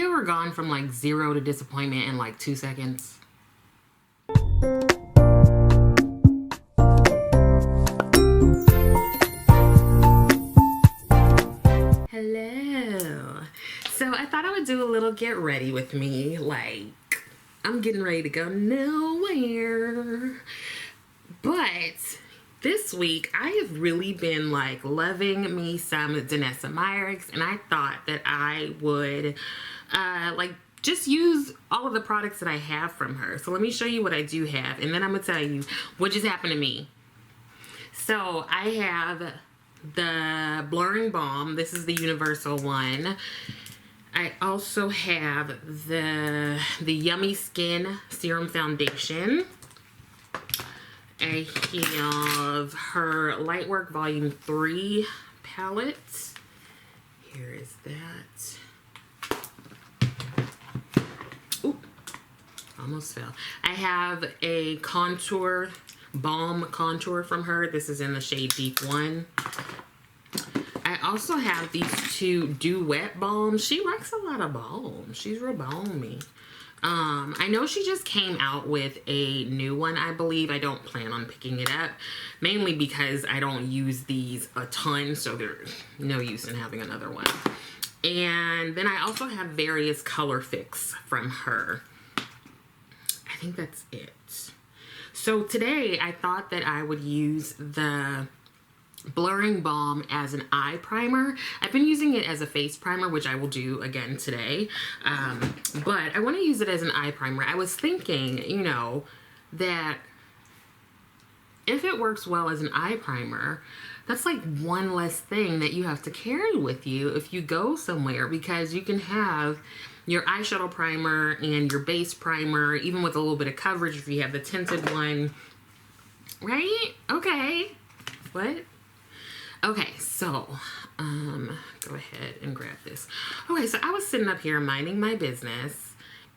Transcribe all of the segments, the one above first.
you ever gone from like 0 to disappointment in like 2 seconds? Hello. So I thought I would do a little get ready with me. Like, I'm getting ready to go nowhere. But this week, I have really been like loving me some Danessa Myricks, and I thought that I would like just use all of the products that I have from her. So let me show you what I do have, and then I'm gonna tell you what just happened to me. So I have the blurring balm. This is the universal one. I also have the Yummy Skin Serum Foundation. I have her Lightwork Volume 3 palette. Here is that. Ooh, almost fell. I have a contour, balm contour from her. This is in the shade Deep 1. I also have these two Duet balms. She rocks a lot of balms. She's real balmy. I know she just came out with a new one, I believe. I don't plan on picking it up, mainly because I don't use these a ton, so there's no use in having another one. And then I also have various color fix from her. I think that's it. So today I thought that I would use the blurring balm as an eye primer. I've been using it as a face primer, which I will do again today, but I want to use it as an eye primer. I was thinking, you know, that if it works well as an eye primer, that's like one less thing that you have to carry with you if you go somewhere, because you can have your eyeshadow primer and your base primer, even with a little bit of coverage if you have the tinted one, right? Okay. What? Okay, so, go ahead and grab this. Okay, so I was sitting up here minding my business,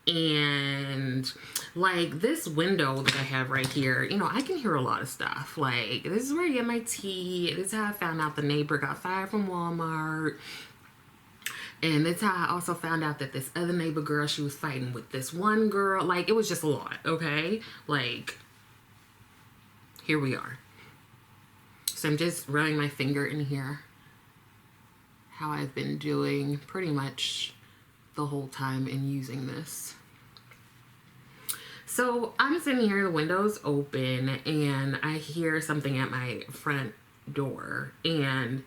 and like this window that I have right here, you know, I can hear a lot of stuff. Like, this is where I get my tea. This is how I found out the neighbor got fired from Walmart. And that's how I also found out that this other neighbor girl, she was fighting with this one girl. Like, it was just a lot, okay? Like, here we are. So I'm just running my finger in here, how I've been doing pretty much the whole time in using this. So I'm sitting here, the window's open, and I hear something at my front door, and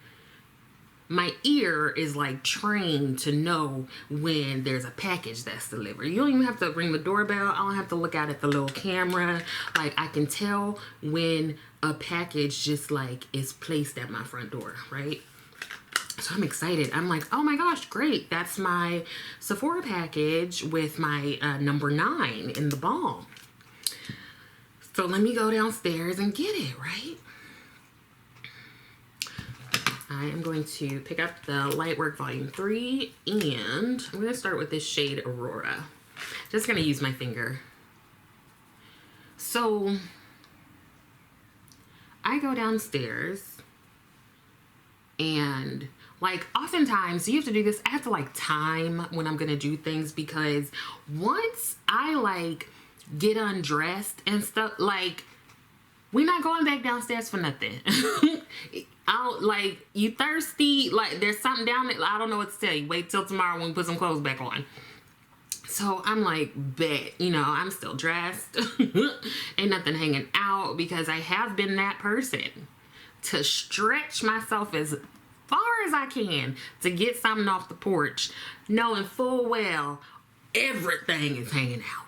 my ear is like trained to know when there's a package that's delivered. You don't even have to ring the doorbell. I don't have to look out at the little camera. Like, I can tell when a package just like is placed at my front door, right? So I'm excited. I'm like, oh my gosh, great. That's my Sephora package with my number 9 in the balm. So let me go downstairs and get it, right? I am going to pick up the Lightwork Volume 3, and I'm going to start with this shade Aurora. Just going to use my finger. So I go downstairs, and like oftentimes you have to do this. I have to like time when I'm going to do things, because once I like get undressed and stuff, like we're not going back downstairs for nothing. Like, you thirsty? Like, there's something down there. I don't know what to tell you. Wait till tomorrow when we put some clothes back on. So I'm like, bet, you know, I'm still dressed. Ain't nothing hanging out, because I have been that person to stretch myself as far as I can to get something off the porch, knowing full well everything is hanging out.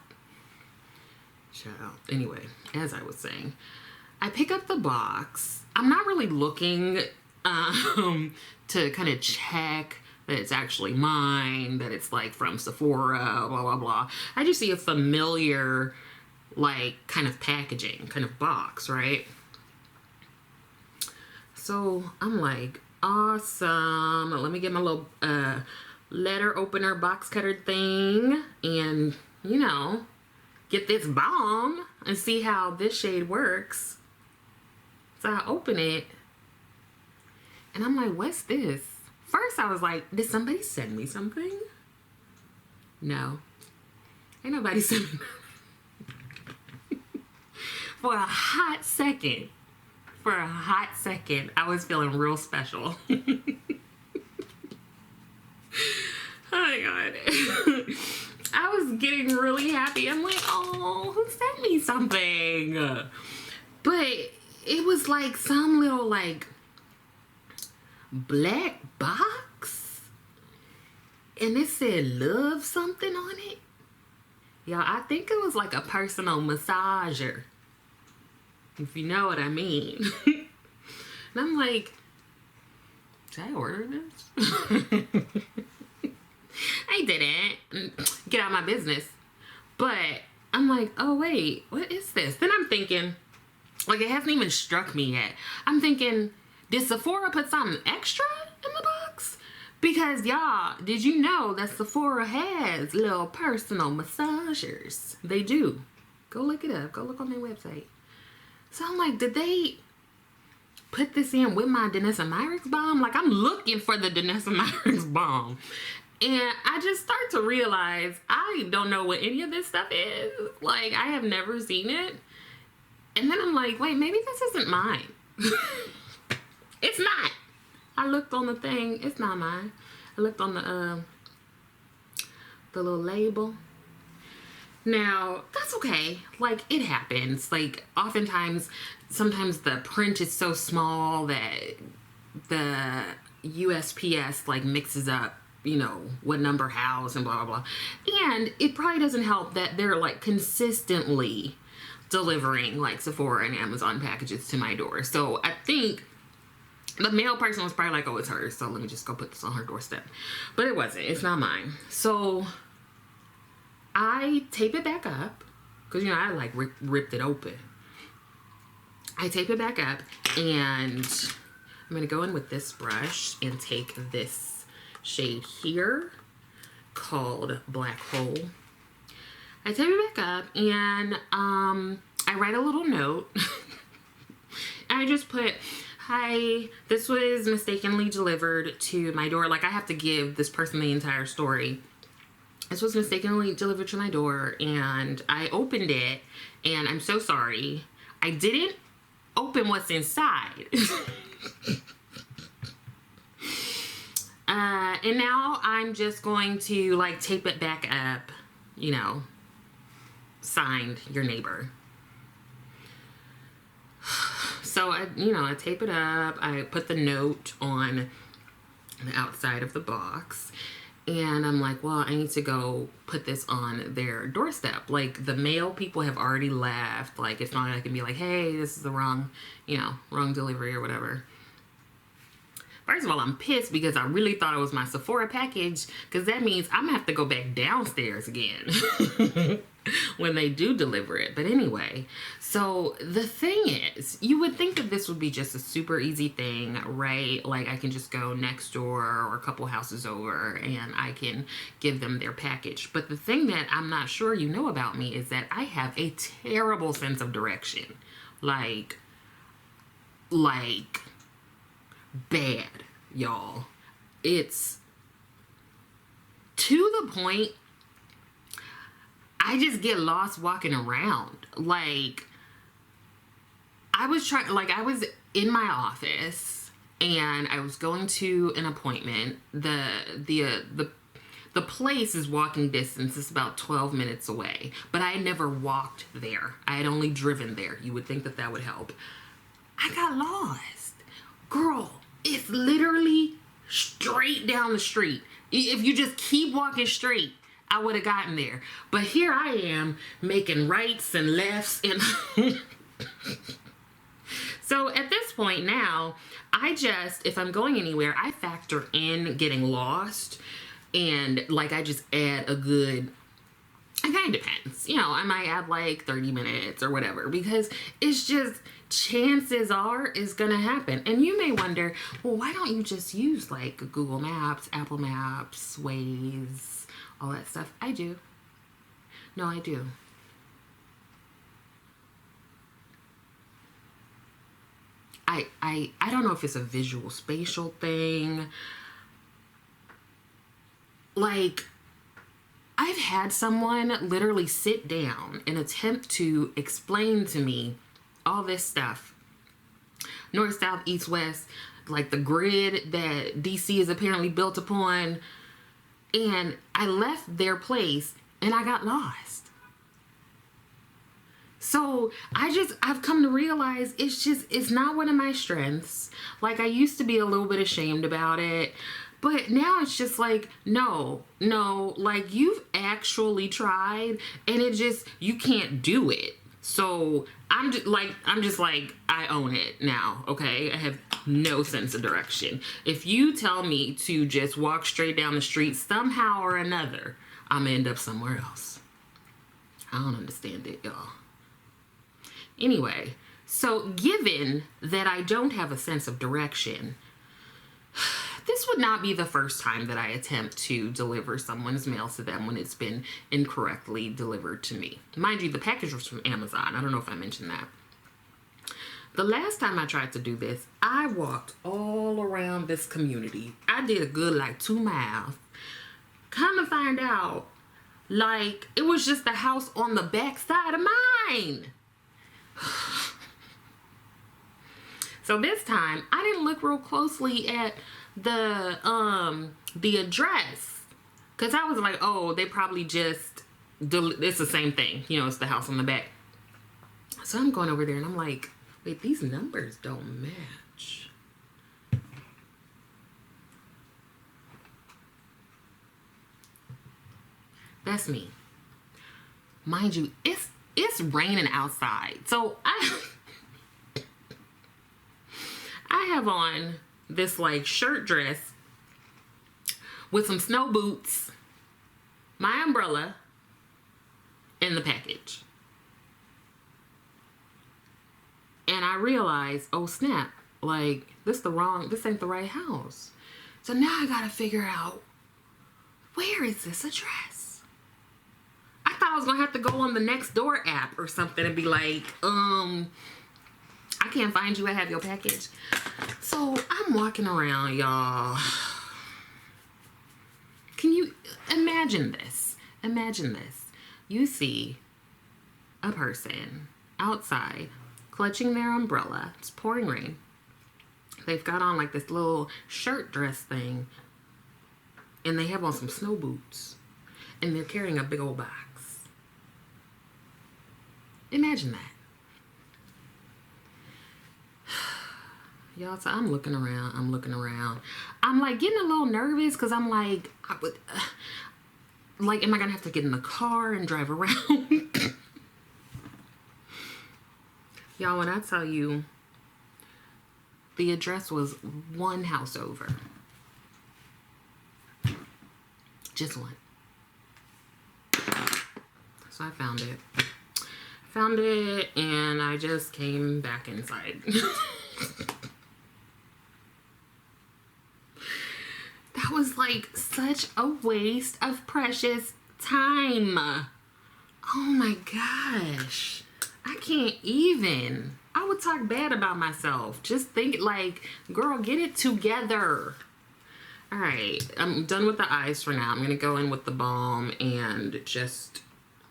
Shout out. Anyway, as I was saying, I pick up the box. I'm not really looking to kind of check that it's actually mine, that it's like from Sephora, blah, blah, blah. I just see a familiar, like, kind of packaging, kind of box, right? So I'm like, awesome. Let me get my little letter opener box cutter thing and, you know, get this balm and see how this shade works. So I open it, and I'm like, what's this? First, I was like, did somebody send me something? No. Ain't nobody sent me for a hot second. For a hot second, I was feeling real special. Oh my God. I was getting really happy. I'm like, oh, who sent me something? But it was like some little like black box. And it said love something on it. Y'all, I think it was like a personal massager. If you know what I mean. And I'm like, did I order this? I didn't. Get out of my business. But I'm like, oh wait, what is this? Then I'm thinking, like, it hasn't even struck me yet. I'm thinking, did Sephora put something extra in the box? Because y'all, did you know that Sephora has little personal massagers? They do. Go look it up. Go look on their website. So I'm like, did they put this in with my Danessa Myricks balm? Like, I'm looking for the Danessa Myricks balm. And I just start to realize I don't know what any of this stuff is. Like, I have never seen it. And then I'm like, wait, maybe this isn't mine. It's not. I looked on the thing. It's not mine. I looked on the little label. Now, that's okay. Like, it happens. Like, oftentimes, sometimes the print is so small that the USPS, like, mixes up, you know, what number house and blah, blah, blah. And it probably doesn't help that they're, like, consistently delivering, like, Sephora and Amazon packages to my door. So, I think the mail person was probably like, oh, it's hers, so let me just go put this on her doorstep. But it wasn't. It's not mine. So I tape it back up, because, you know, I like ripped it open. I tape it back up, and I'm going to go in with this brush and take this shade here called Black Hole. I tape it back up, and I write a little note. I just put, hi, this was mistakenly delivered to my door. Like, I have to give this person the entire story. This was mistakenly delivered to my door, and I opened it, and I'm so sorry. I didn't open what's inside. And now I'm just going to, like, tape it back up, you know, signed, your neighbor. So, I tape it up. I put the note on the outside of the box. And I'm like, well, I need to go put this on their doorstep. Like, the mail people have already left. Like, it's not like I can be like, hey, this is the wrong delivery or whatever. First of all, I'm pissed because I really thought it was my Sephora package, because that means I'm going to have to go back downstairs again when they do deliver it. But anyway, so the thing is, you would think that this would be just a super easy thing, right? Like, I can just go next door or a couple houses over and I can give them their package. But the thing that I'm not sure you know about me is that I have a terrible sense of direction. Like bad, y'all. It's to the point I just get lost walking around. Like, I was in my office and I was going to an appointment. The place is walking distance. It's about 12 minutes away, but I had never walked there. I had only driven there. You would think that that would help. I got lost. Girl, it's literally straight down the street. If you just keep walking straight, I would have gotten there. But here I am making rights and lefts. And so at this point now, if I'm going anywhere, I factor in getting lost. And like, I just add it kind of depends. I might add like 30 minutes or whatever, because it's just, chances are it's gonna happen. And you may wonder, well, why don't you just use like Google Maps, Apple Maps, Waze, all that stuff? I do. No, I do. I don't know if it's a visual spatial thing. Like, I I've had someone literally sit down and attempt to explain to me all this stuff. North, south, east, west, like the grid that DC is apparently built upon. And I left their place and I got lost. So I've come to realize it's not one of my strengths. Like, I used to be a little bit ashamed about it, but now it's just like, no, like, you've actually tried and you can't do it. So I'm just like, I own it now. Okay. I have no sense of direction. If you tell me to just walk straight down the street, somehow or another, I'm gonna end up somewhere else. I don't understand it, y'all. Anyway, so given that I don't have a sense of direction, this would not be the first time that I attempt to deliver someone's mail to them when it's been incorrectly delivered to me. Mind you, the package was from Amazon. I don't know if I mentioned that. The last time I tried to do this, I walked all around this community. I did a good like 2 miles. Come to find out, like, it was just the house on the back side of mine. So this time I didn't look real closely at the address, because I was like, oh, they probably just it's the same thing, you know, it's the house on the back. So I'm going over there and I'm like, wait, these numbers don't match. That's me. Mind you, it's raining outside. So I have on this like shirt dress with some snow boots, my umbrella, and the package. And I realized, oh snap, like this ain't the right house. So now I gotta figure out, where is this address? I thought I was gonna have to go on the Nextdoor app or something and be like, I can't find you, I have your package. So I'm walking around, y'all. Can you imagine this? Imagine this. You see a person outside clutching their umbrella. It's pouring rain. They've got on like this little shirt dress thing, and they have on some snow boots, and they're carrying a big old box. Imagine that. Y'all, so I'm looking around. I'm like getting a little nervous because I'm like, am I gonna have to get in the car and drive around? Y'all, when I tell you, the address was one house over. Just one. So I found it, and I just came back inside. That was like such a waste of precious time. Oh my gosh. I can't even. I would talk bad about myself. Just think like, girl, get it together. All right, I'm done with the eyes for now. I'm gonna go in with the balm and just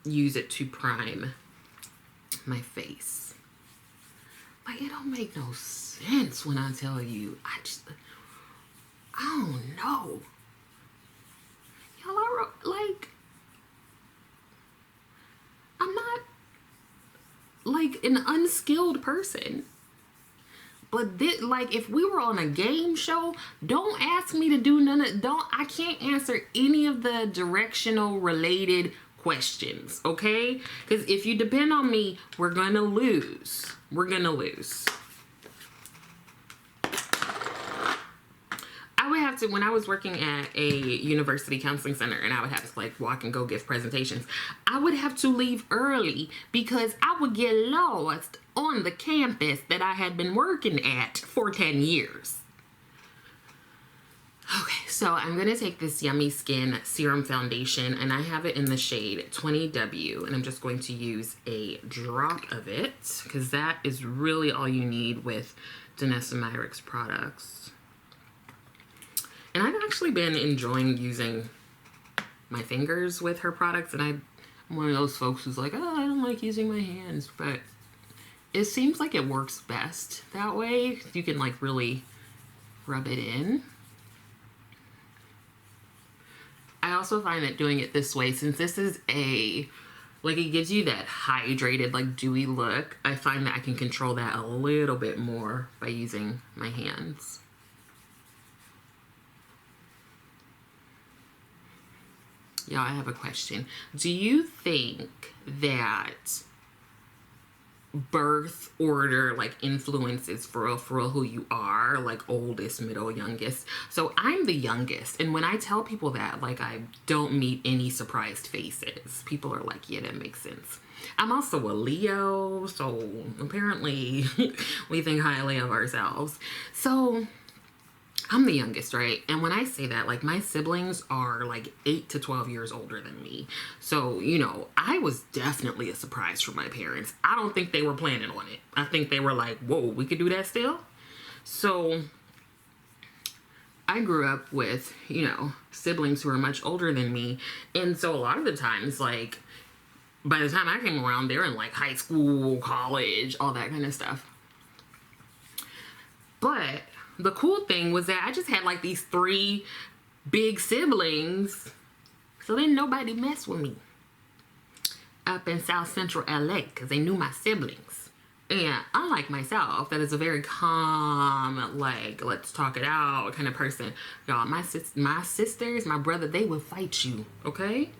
use it to prime my face. Like, it don't make no sense when I tell you. I don't know. Y'all are like, I'm not like an unskilled person. But this, like, if we were on a game show, don't ask me to do I can't answer any of the directional related questions, okay? Because if you depend on me, we're gonna lose. We're gonna lose. I would have to, when I was working at a university counseling center and I would have to like walk and go give presentations, I would have to leave early because I would get lost on the campus that I had been working at for 10 years. Okay, so I'm going to take this Yummy Skin Serum Foundation, and I have it in the shade 20W, and I'm just going to use a drop of it because that is really all you need with Danessa Myricks products. And I've actually been enjoying using my fingers with her products, and I'm one of those folks who's like, oh, I don't like using my hands, but it seems like it works best that way. You can like really rub it in. I also find that doing it this way, since this is like it gives you that hydrated, like dewy look, I find that I can control that a little bit more by using my hands. Y'all, I have a question. Do you think that birth order like influences for real who you are, like oldest, middle, youngest? So I'm the youngest, and when I tell people that, like, I don't meet any surprised faces. People are like, yeah, that makes sense. I'm also a Leo, so apparently we think highly of ourselves. So I'm the youngest, right? And when I say that, like, my siblings are like 8 to 12 years older than me. So, you know, I was definitely a surprise for my parents. I don't think they were planning on it. I think they were like, whoa, we could do that still? So I grew up with, you know, siblings who are much older than me. And so a lot of the times, like, by the time I came around, they were in like high school, college, all that kind of stuff. But the cool thing was that I just had like these 3 big siblings, so then nobody messed with me up in South Central LA because they knew my siblings. And unlike myself, that is a very calm, like, let's talk it out kind of person. Y'all, my sisters, my brother, they would fight you, okay?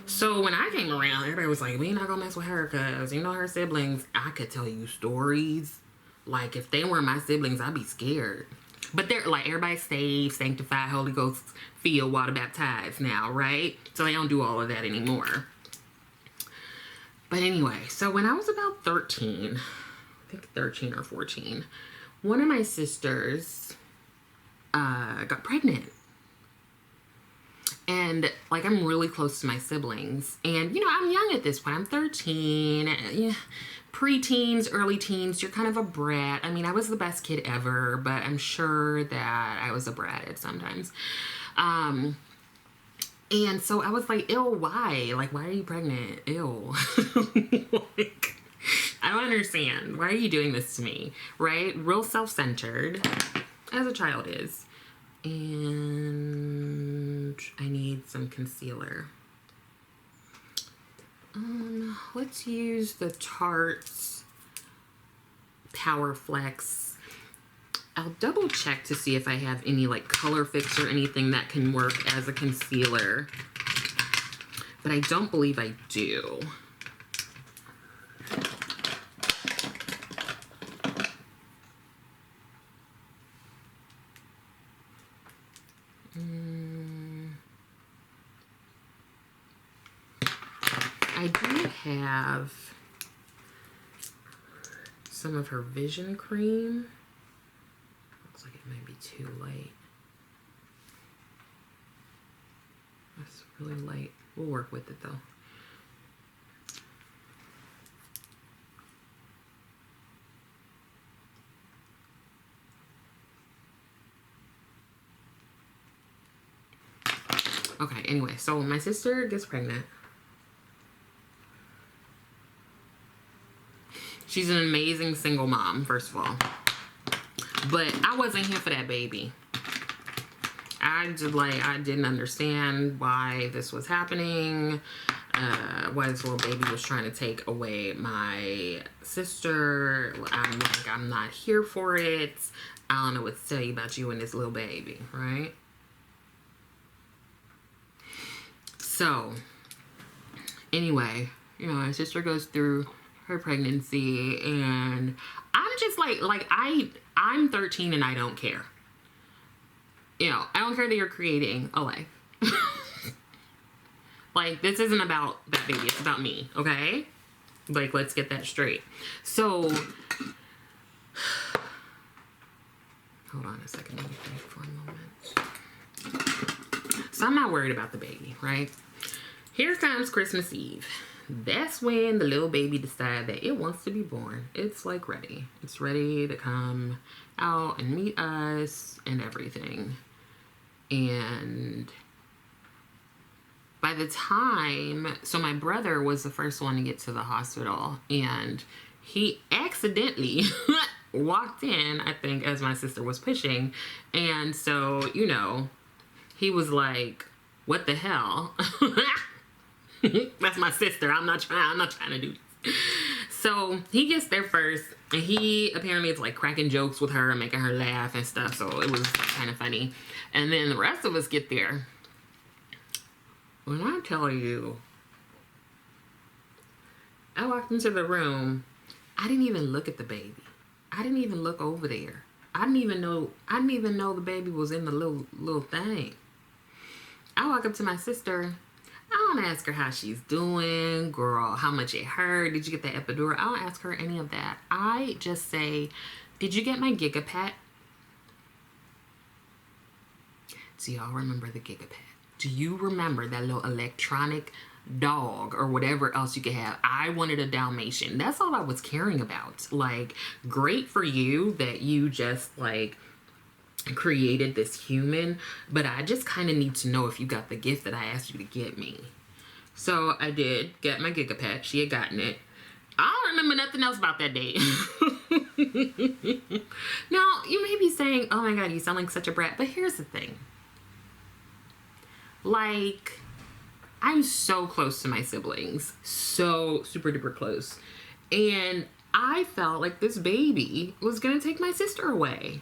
So when I came around, everybody was like, we not gonna mess with her because, you know, her siblings. I could tell you stories. Like, if they weren't my siblings, I'd be scared. But they're like, everybody's saved, sanctified, Holy Ghost filled, water baptized now, right? So they don't do all of that anymore. But anyway, so when I was about 13, I think 13 or 14, one of my sisters got pregnant. And, like, I'm really close to my siblings. And, you know, I'm young at this point. I'm 13. Yeah, pre-teens, early teens, you're kind of a brat. I mean, I was the best kid ever, but I'm sure that I was a brat at sometimes. And so I was like, ew, why? Like, why are you pregnant? Ew. Like, I don't understand. Why are you doing this to me? Right? Real self-centered, as a child is. And I need some concealer. Let's use the Tarte's Power Flex. I'll double check to see if I have any like color fix or anything that can work as a concealer, but I don't believe I do. I do have some of her Vision Cream. Looks like it might be too light. That's really light. We'll work with it though. Okay, anyway, so my sister gets pregnant. She's an amazing single mom, first of all. But I wasn't here for that baby. I didn't understand why this was happening. Why this little baby was trying to take away my sister. I'm not here for it. I don't know what to tell you about you and this little baby, right? So, anyway, you know, my sister goes through her pregnancy, and I'm just like I'm 13 and I don't care. You know, I don't care that you're creating a life. Like, this isn't about that baby, it's about me, okay? Like, let's get that straight. So, hold on a second, let me think for a moment. So I'm not worried about the baby, right? Here comes Christmas Eve. That's when the little baby decides that it wants to be born. It's like ready. It's ready to come out and meet us and everything. And by the time, so my brother was the first one to get to the hospital, and he accidentally walked in, I think, as my sister was pushing. And so, you know, he was like, what the hell? That's my sister. I'm not trying to do this. So he gets there first, and he apparently is like cracking jokes with her and making her laugh and stuff. So it was kind of funny. And then the rest of us get there. When I tell you, I walked into the room, I didn't even look at the baby. I didn't even look over there. I didn't even know the baby was in the little thing. I walk up to my sister. I don't ask her how she's doing, girl, how much it hurt. Did you get the epidural? I don't ask her any of that. I just say, did you get my GigaPet? Do y'all remember the GigaPet? Do you remember that little electronic dog or whatever else you could have? I wanted a Dalmatian. That's all I was caring about. Like, great for you that you just like created this human, but I just kind of need to know if you got the gift that I asked you to get me. So I did get my GigaPet. She had gotten it. I don't remember nothing else about that day. Now, you may be saying, oh my God, you sound like such a brat. But here's the thing. Like, I'm so close to my siblings. So super duper close. And I felt like this baby was going to take my sister away.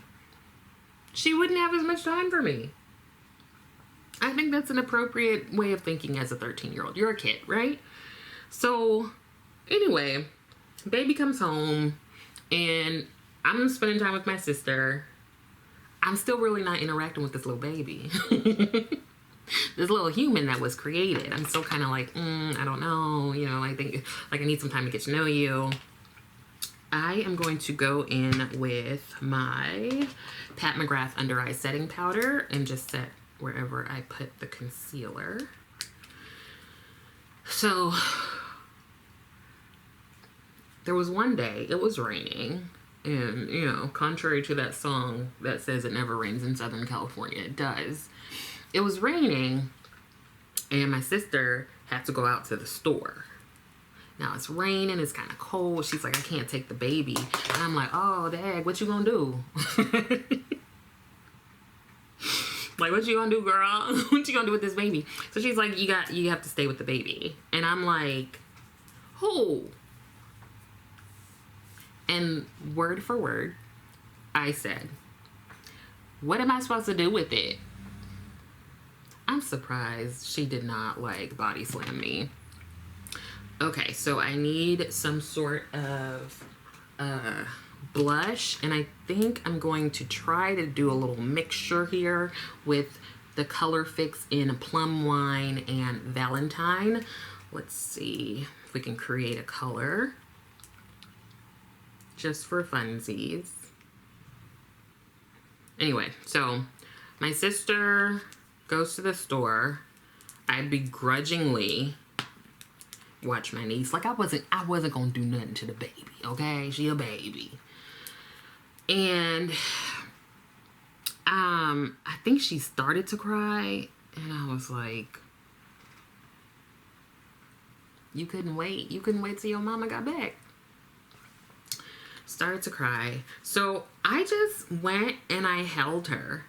She wouldn't have as much time for me. I think that's an appropriate way of thinking as a 13-year-old. You're a kid, right? So anyway, baby comes home and I'm spending time with my sister. I'm still really not interacting with this little baby. This little human that was created. I'm still kind of like, I don't know. You know, I think like I need some time to get to know you. I am going to go in with my Pat McGrath Under Eye Setting Powder and just set wherever I put the concealer. So, there was one day, it was raining, and, you know, contrary to that song that says it never rains in Southern California, it does. It was raining, and my sister had to go out to the store. Now it's raining, it's kind of cold. She's like, I can't take the baby. And I'm like, oh, dag, what you gonna do? Like, what you gonna do, girl? What you gonna do with this baby? So she's like, you have to stay with the baby. And I'm like, who? And word for word, I said, what am I supposed to do with it? I'm surprised she did not like body slam me. Okay, so I need some sort of blush, and I think I'm going to try to do a little mixture here with the Color Fix in Plum Wine and Valentine. Let's see if we can create a color just for funsies. Anyway, so my sister goes to the store. I begrudgingly watch my niece. Like I wasn't gonna do nothing to the baby, okay? She a baby. And I think she started to cry, and I was like, you couldn't wait till your mama got back. Started to cry. So I just went and I held her.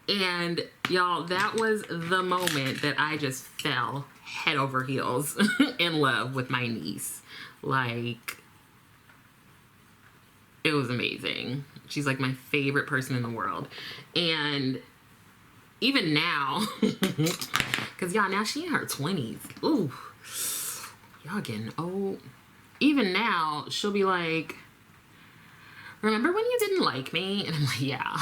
And y'all, that was the moment that I just fell head over heels in love with my niece. Like, it was amazing. She's like my favorite person in the world. And even now, because y'all, now she in her 20s. Ooh, y'all getting old. Even now, she'll be like, remember when you didn't like me? And I'm like, yeah.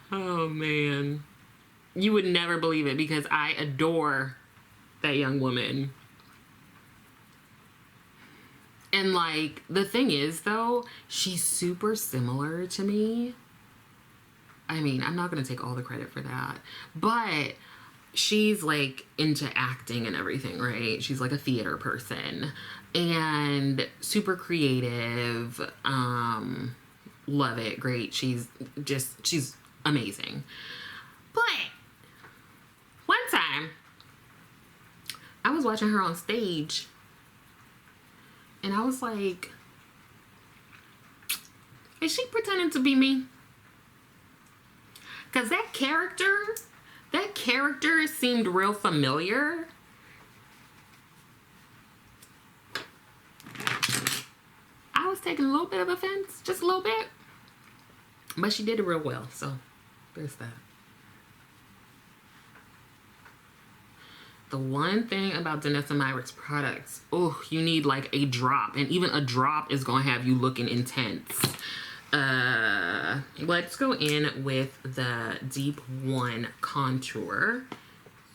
Oh, man. You would never believe it because I adore that young woman. And, like, the thing is, though, she's super similar to me. I mean, I'm not going to take all the credit for that. But she's, like, into acting and everything, right? She's, like, a theater person. And super creative. Love it. Great. She's amazing. But watching her on stage, and I was like, is she pretending to be me? Because that character seemed real familiar. I was taking a little bit of offense, just a little bit. But she did it real well, so there's that. The one thing about Danessa Myricks products, oh, you need like a drop. And even a drop is going to have you looking intense. Let's go in with the Deep 1 Contour.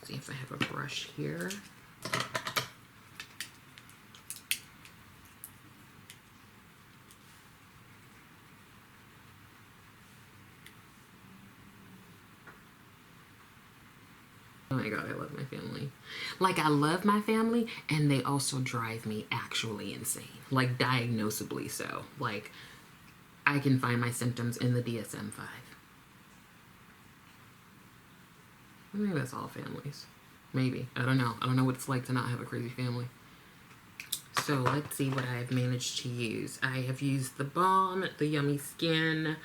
Let's see if I have a brush here. Oh my God, I love my family. Like, I love my family, and they also drive me actually insane. Like, diagnosably so. Like, I can find my symptoms in the DSM-5. I think that's all families. Maybe. I don't know. I don't know what it's like to not have a crazy family. So, let's see what I've managed to use. I have used the Balm, the Yummy Skin,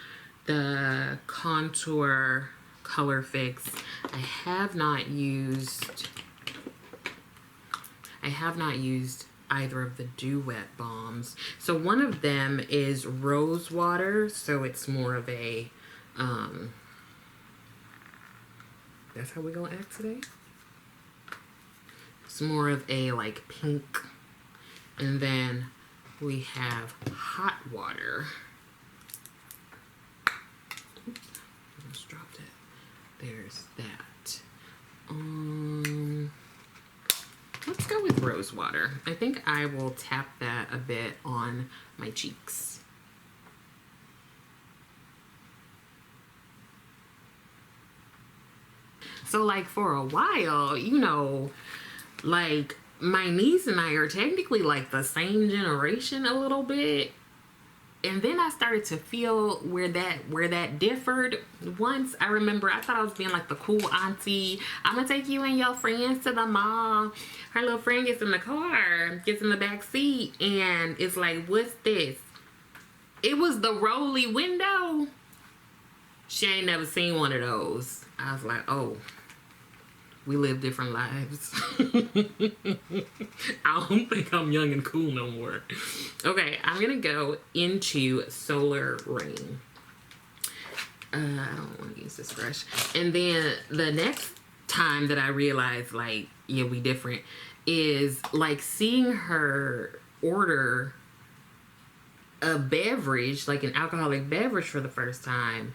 the Contour Color Fix. I have not used either of the Dew Wet Balms. So one of them is rose water, so it's more of a that's how we gonna act today. It's more of a like pink, and then we have hot water. Oops, I just dropped it. There's that. Let's go with rose water. I think I will tap that a bit on my cheeks. So like for a while, you know, like my niece and I are technically like the same generation a little bit. And then I started to feel where that differed. Once I remember, I thought I was being like the cool auntie. I'm gonna take you and your friends to the mall. Her little friend gets in the car, gets in the back seat, and it's like, what's this? It was the rolly window. She ain't never seen one of those. I was like, oh, we live different lives. I don't think I'm young and cool no more. Okay, I'm gonna go into Solar Rain. I don't want to use this brush. And then the next time that I realized, like, yeah, we different, is like seeing her order a beverage, like an alcoholic beverage for the first time.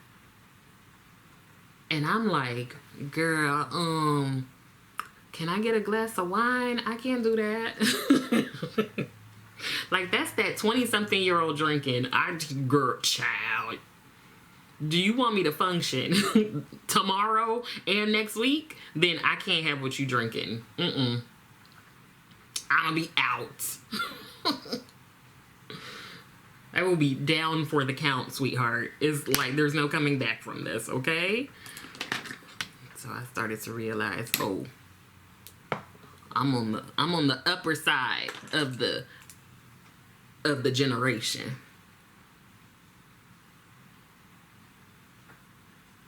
And I'm like, girl, can I get a glass of wine? I can't do that. Like, that's that 20-something-year-old drinking. Girl, child. Do you want me to function tomorrow and next week? Then I can't have what you drinking. I'm gonna be out. I will be down for the count, sweetheart. It's like, there's no coming back from this, okay? So I started to realize, oh, I'm on the upper side of the generation.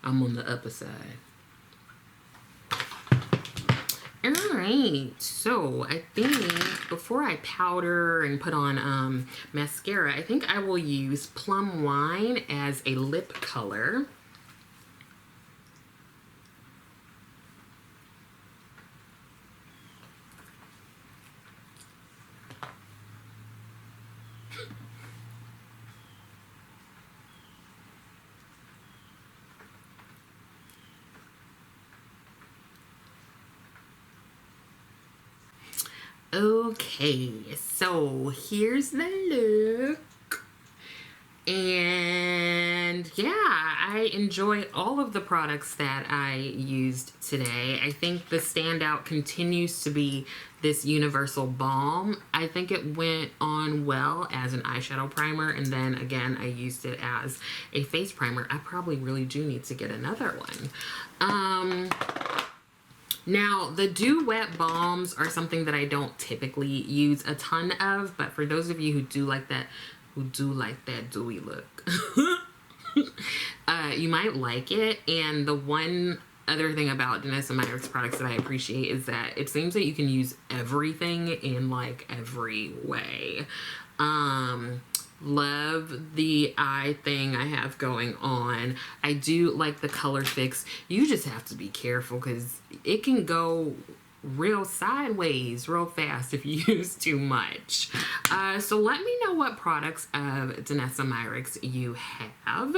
I'm on the upper side. Alright, so I think before I powder and put on mascara, I think I will use Plum Wine as a lip color. Okay, so here's the look. And yeah, I enjoy all of the products that I used today. I think the standout continues to be this Universal Balm. I think it went on well as an eyeshadow primer, and then again I used it as a face primer. I probably really do need to get another one. Now, the Dew Wet Balms are something that I don't typically use a ton of, but for those of you who do like that dewy look, you might like it. And the one other thing about Danessa Myricks products that I appreciate is that it seems that you can use everything in like every way. Love the eye thing I have going on. I do like the color fix. You just have to be careful because it can go real sideways real fast if you use too much. So let me know what products of Danessa Myricks you have.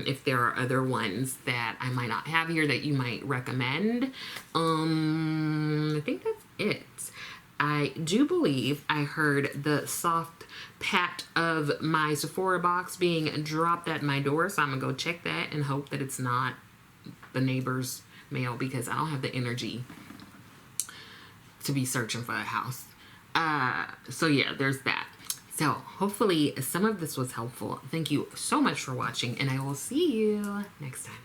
If there are other ones that I might not have here that you might recommend. I think that's it. I do believe I heard the soft pat of my Sephora box being dropped at my door, so I'm gonna go check that and hope that it's not the neighbor's mail because I don't have the energy to be searching for a house. So yeah, there's that. So hopefully some of this was helpful. Thank you so much for watching, and I will see you next time.